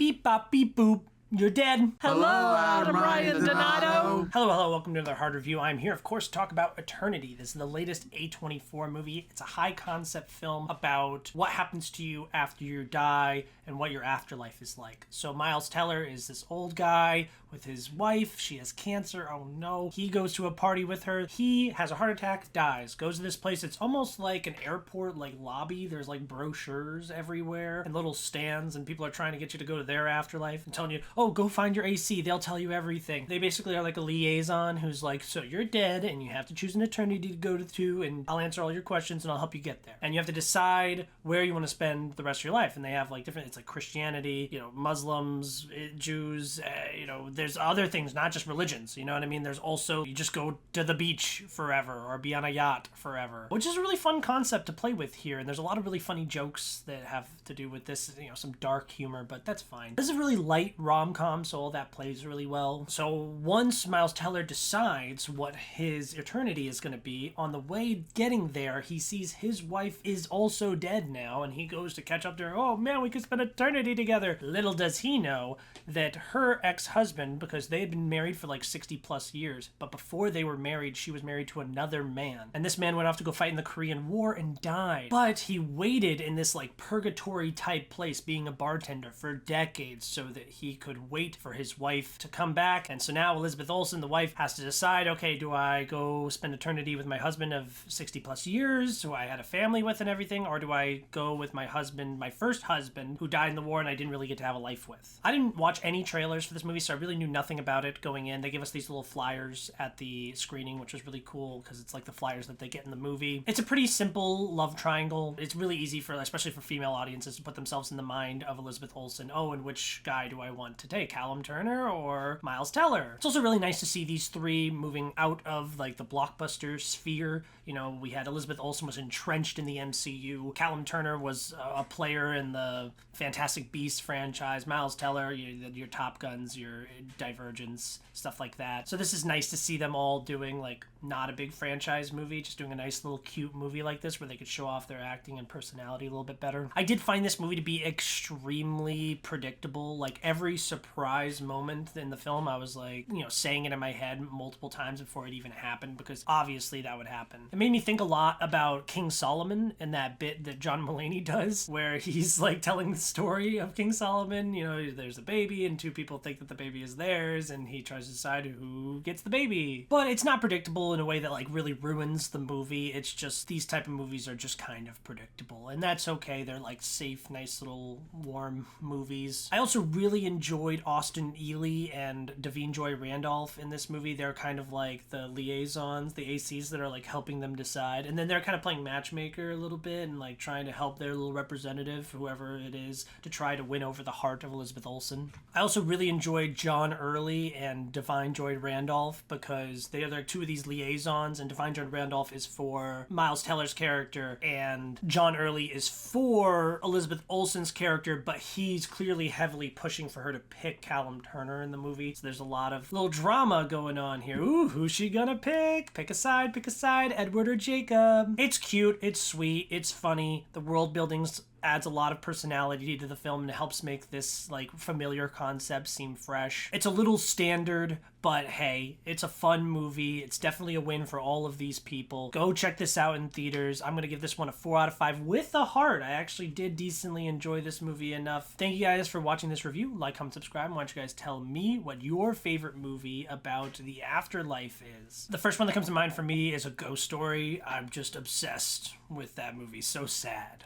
Beep bop beep boop. You're dead. Hello, I'm Ryan Donato. Hello, welcome to another Hard Review. I'm here, of course, to talk about Eternity. This is the latest A24 movie. It's a high-concept film about what happens to you after you die and what your afterlife is like. So Miles Teller is this old guy with his wife. She has cancer. Oh no. He goes to a party with her. He has a heart attack, dies, goes to this place. It's almost like an airport lobby. There's brochures everywhere and little stands, and people are trying to get you to go to their afterlife and telling you, oh, go find your AC. They'll tell you everything. They basically are like a liaison who's like, so you're dead and you have to choose an eternity to go to, and I'll answer all your questions and I'll help you get there. And you have to decide where you want to spend the rest of your life. And they have different, it's like Christianity, Muslims, Jews, there's other things, not just religions, you know what I mean? There's also, you just go to the beach forever or be on a yacht forever, which is a really fun concept to play with here. And there's a lot of really funny jokes that have to do with this, some dark humor, but that's fine. This is a really light rom-com, so all that plays really well. So once Miles Teller decides what his eternity is going to be, on the way getting there, he sees his wife is also dead now, and he goes to catch up to her. Oh man, we could spend eternity together. Little does he know that her ex-husband, because they had been married for 60 plus years, but before they were married, she was married to another man. And this man went off to go fight in the Korean War and died. But he waited in this purgatory type place, being a bartender, for decades so that he could wait for his wife to come back. And so now Elizabeth Olsen, the wife, has to decide, okay, do I go spend eternity with my husband of 60 plus years, who I had a family with and everything, or do I go with my husband, my first husband, who died in the war and I didn't really get to have a life with? I didn't watch any trailers for this movie, so I really knew nothing about it going in. They gave us these little flyers at the screening, which was really cool because it's like the flyers that they get in the movie. It's a pretty simple love triangle. It's really easy for, especially for female audiences, to put themselves in the mind of Elizabeth Olsen. Oh, and which guy do I want to take? Callum Turner or Miles Teller? It's also really nice to see these three moving out of the blockbuster sphere. We had Elizabeth Olsen was entrenched in the MCU. Callum Turner was a player in the Fantastic Beasts franchise. Miles Teller, your Top Guns, your Divergence, stuff like that. So this is nice to see them all doing not a big franchise movie, just doing a nice little cute movie like this where they could show off their acting and personality a little bit better. I did find this movie to be extremely predictable. Every surprise moment in the film, I was saying it in my head multiple times before it even happened, because obviously that would happen. It made me think a lot about King Solomon and that bit that John Mulaney does where he's telling the story of King Solomon. There's a baby and two people think that the baby is theirs, and he tries to decide who gets the baby. But it's not predictable in a way that really ruins the movie. It's just these type of movies are just kind of predictable, and that's okay. They're safe, nice little warm movies. I also really enjoyed Austin Ely and Davine Joy Randolph in this movie. They're kind of the liaisons, the ACs that are helping them decide, and then they're kind of playing matchmaker a little bit and trying to help their little representative, whoever it is, to try to win over the heart of Elizabeth Olsen. I also really enjoyed John Early and Davine Joy Randolph because they are two of these liaisons, and Davine Joy Randolph is for Miles Teller's character and John Early is for Elizabeth Olsen's character, but he's clearly heavily pushing for her to pick Callum Turner in the movie. So there's a lot of little drama going on here. Ooh, who's she gonna pick? Pick a side, Edward or Jacob. It's cute, it's sweet, it's funny. The world building's adds a lot of personality to the film and helps make this familiar concept seem fresh. It's a little standard, but hey, it's a fun movie. It's definitely a win for all of these people. Go check this out in theaters. I'm gonna give this one a 4 out of 5 with a heart. I actually did decently enjoy this movie enough. Thank you guys for watching this review. Like, comment, subscribe. Why don't you guys tell me what your favorite movie about the afterlife is? The first one that comes to mind for me is A Ghost Story. I'm just obsessed with that movie. So sad.